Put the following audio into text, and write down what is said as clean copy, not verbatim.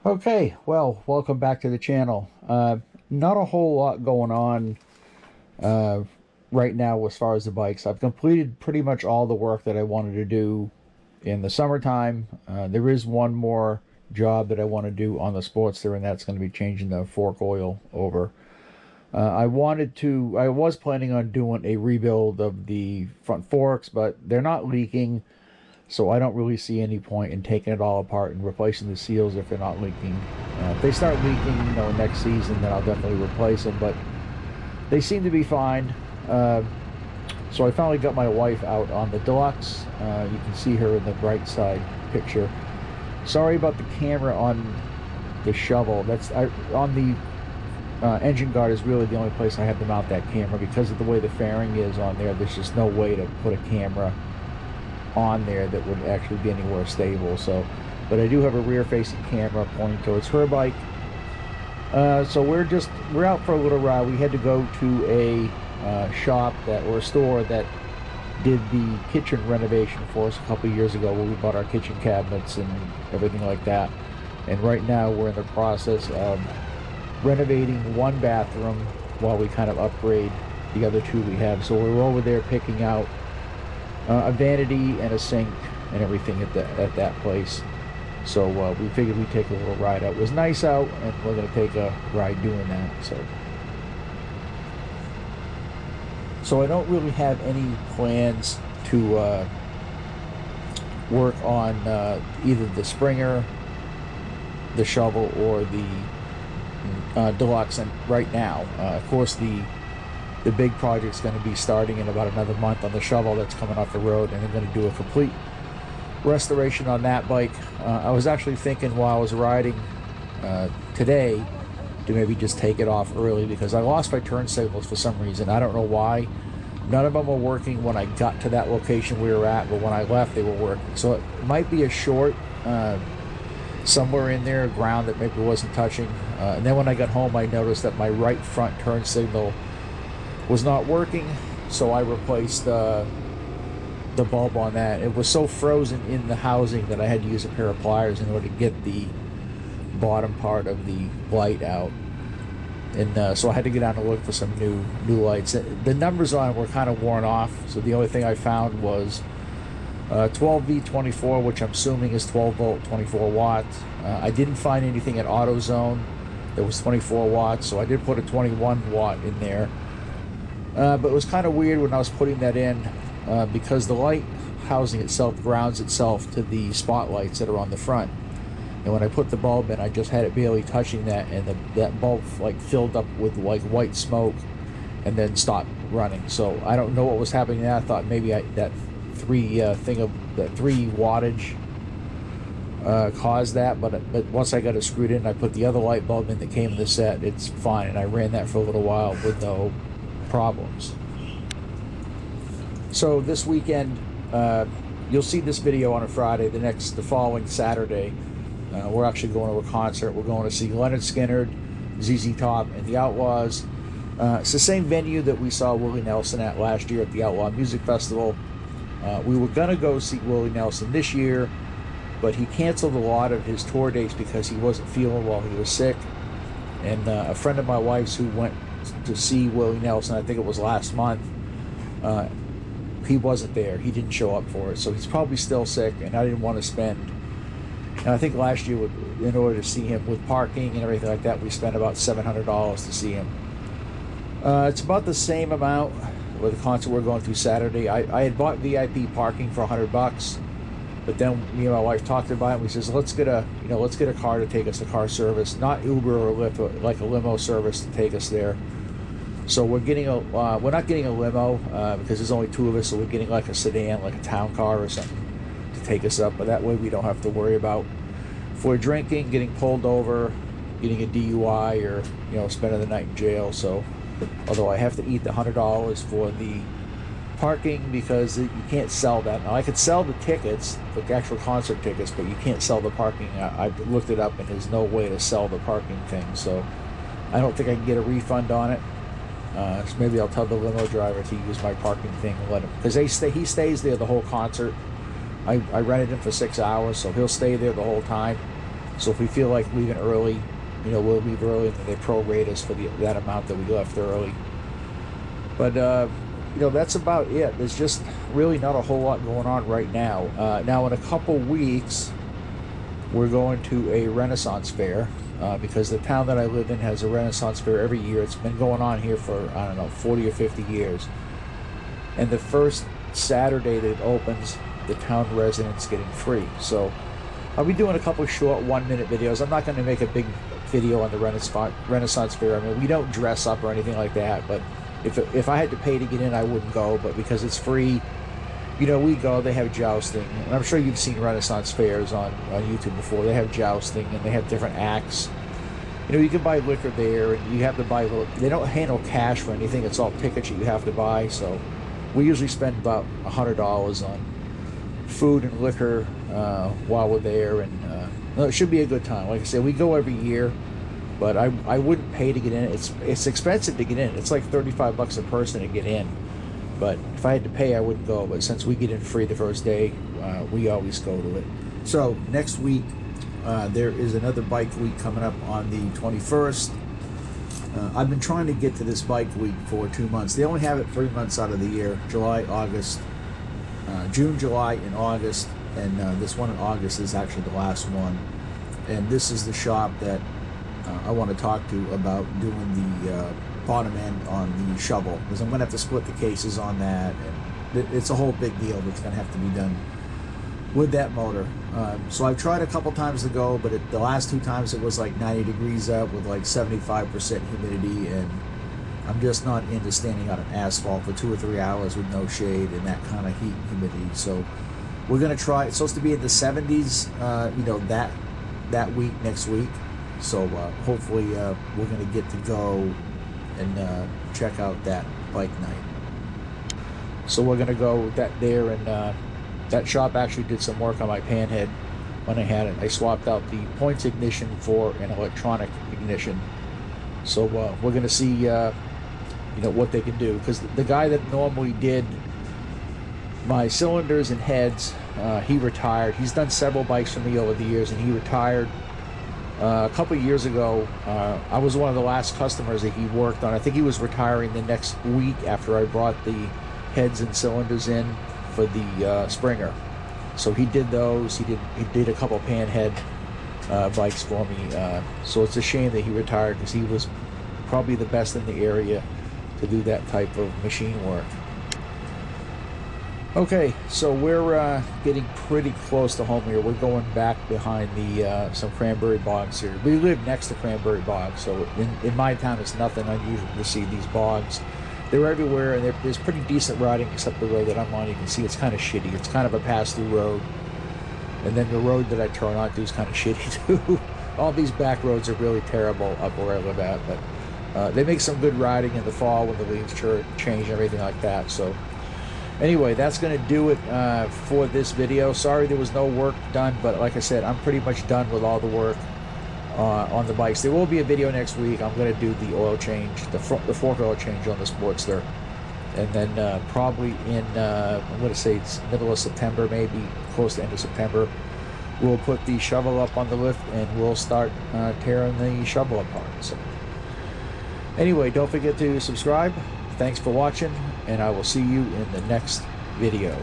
Okay, well, welcome back to the channel. Not a whole lot going on uh, right now as far as the bikes. I've completed pretty much all the work that I wanted to do in the summertime. There is one more job that I want to do on the Sportster, and that's going to be changing the fork oil over. I was planning on doing a rebuild of the front forks, but they're not leaking. So I don't really see any point in taking it all apart and replacing the seals if they're not leaking. If they start leaking, next season, then I'll definitely replace them. But they seem to be fine. So I finally got my wife out on the Deluxe. You can see her in the right side picture. Sorry about the camera on the shovel. On the engine guard is really the only place I have to mount that camera because of the way the fairing is on there. There's just no way to put a camera on there that would actually be anywhere stable. So, but I do have a rear-facing camera pointing towards her bike. So we're out for a little ride. We had to go to a store that did the kitchen renovation for us a couple of years ago, where we bought our kitchen cabinets and everything like that. And right now we're in the process of renovating one bathroom while we kind of upgrade the other two we have. So we're over there picking out a vanity and a sink and everything at that place. So we figured we'd take a little ride out. It was nice out, and we're going to take a ride doing that. So I don't really have any plans to work on either the Springer, the shovel, or the Deluxe. And right now, of course, the big project's going to be starting in about another month on the shovel that's coming off the road, and they're going to do a complete restoration on that bike. I was actually thinking while I was riding today to maybe just take it off early because I lost my turn signals for some reason. I don't know why. None of them were working when I got to that location we were at, but when I left they were working. So it might be a short somewhere in there, ground that maybe wasn't touching. And then when I got home I noticed that my right front turn signal was not working, so I replaced the bulb on that. It was so frozen in the housing that I had to use a pair of pliers in order to get the bottom part of the light out. And so I had to get down and look for some new lights. The numbers on it were kind of worn off, so the only thing I found was 12V24, which I'm assuming is 12 volt 24 watts. I didn't find anything at AutoZone that was 24 watts, so I did put a 21 watt in there. But it was kind of weird when I was putting that in because the light housing itself grounds itself to the spotlights that are on the front. And when I put the bulb in, I just had it barely touching that, and that bulb like filled up with like white smoke and then stopped running. So I don't know what was happening there. I thought maybe that 3 wattage caused that, but once I got it screwed in, I put the other light bulb in that came in the set. It's fine, and I ran that for a little while with no problems. So this weekend, you'll see this video on a Friday. The following Saturday, we're actually going to a concert. We're going to see Leonard Skinner, ZZ Top, and the Outlaws. It's the same venue that we saw Willie Nelson at last year at the Outlaw Music Festival. We were going to go see Willie Nelson this year, but he canceled a lot of his tour dates because he wasn't feeling well. He was sick. And a friend of my wife's who went to see Willie Nelson, I think it was last month, he wasn't there. He didn't show up for it, so he's probably still sick, and I didn't want to spend. And I think last year, in order to see him with parking and everything like that, we spent about $700 to see him. It's about the same amount with the concert we're going to Saturday. I had bought VIP parking for $100, but then me and my wife talked about it. And we says let's get a car to take us to car service, not Uber or Lyft, but like a limo service to take us there. So we're not getting a limo because there's only 2 of us, so we're getting like a sedan, like a town car or something to take us up. But that way we don't have to worry about, if we're drinking, getting pulled over, getting a DUI, or spending the night in jail. So although I have to eat the $100 for the parking because you can't sell that. Now I could sell the tickets, the actual concert tickets, but you can't sell the parking. I looked it up and there's no way to sell the parking thing, so I don't think I can get a refund on it. So maybe I'll tell the limo driver to use my parking thing and let him, because he stays there the whole concert. I rented him for 6 hours, so he'll stay there the whole time. So if we feel like leaving early, we'll leave early, and then they prorate us for that amount that we left early. But that's about it. There's just really not a whole lot going on right now. Now in a couple weeks, we're going to a Renaissance fair, because the town that I live in has a Renaissance fair every year. It's been going on here for, I don't know, 40 or 50 years. And the first Saturday that it opens, the town residents get in free. So I'll be doing a couple short 1-minute videos. I'm not going to make a big video on the Renaissance fair. I mean, we don't dress up or anything like that, but if I had to pay to get in, I wouldn't go. But because it's free, we go. They have jousting, and I'm sure you've seen Renaissance fairs on YouTube before. They have jousting, and they have different acts. You can buy liquor there, and you have to buy. They don't handle cash for anything. It's all tickets that you have to buy. So we usually spend about $100 on food and liquor while we're there, and it should be a good time. Like I said, we go every year, but I wouldn't pay to get in. It's expensive to get in. It's like $35 a person to get in. But if I had to pay, I wouldn't go. But since we get in free the first day, we always go to it. So next week, there is another bike week coming up on the 21st. I've been trying to get to this bike week for 2 months. They only have it 3 months out of the year: July, August, June, July, and August. And this one in August is actually the last one. And this is the shop that I want to talk to about doing the bottom end on the shovel, because I'm going to have to split the cases on that, and it's a whole big deal that's going to have to be done with that motor. So I've tried a couple times to go, but the last 2 times it was like 90 degrees up with like 75% humidity, and I'm just not into standing on an asphalt for 2 or 3 hours with no shade and that kind of heat and humidity. So we're going to try. It's supposed to be in the 70s that week, next week. So hopefully we're going to get to go and check out that bike night. So we're going to go there, and that shop actually did some work on my panhead when I had it. I swapped out the points ignition for an electronic ignition. So we're going to see what they can do, because the guy that normally did my cylinders and heads, he retired. He's done several bikes for me over the years, and he retired a couple of years ago. I was one of the last customers that he worked on. I think he was retiring the next week after I brought the heads and cylinders in for the Springer. So he did those. He did a couple panhead bikes for me. So it's a shame that he retired, because he was probably the best in the area to do that type of machine work. Okay, so we're getting pretty close to home here. We're going back behind some cranberry bogs here. We live next to cranberry bogs, so in my town it's nothing unusual to see these bogs. They're everywhere, and there's pretty decent riding, except the road that I'm on. You can see it's kind of shitty. It's kind of a pass-through road, and then the road that I turn onto is kind of shitty too. All these back roads are really terrible up where I live at, but they make some good riding in the fall when the leaves change and everything like that. So anyway, that's going to do it for this video. Sorry there was no work done, but like I said, I'm pretty much done with all the work on the bikes. There will be a video next week. I'm going to do the oil change, the fork oil change on the Sportster. And then probably in, I'm going to say it's middle of September, maybe close to end of September, we'll put the shovel up on the lift, and we'll start tearing the shovel apart. So anyway, don't forget to subscribe. Thanks for watching, and I will see you in the next video.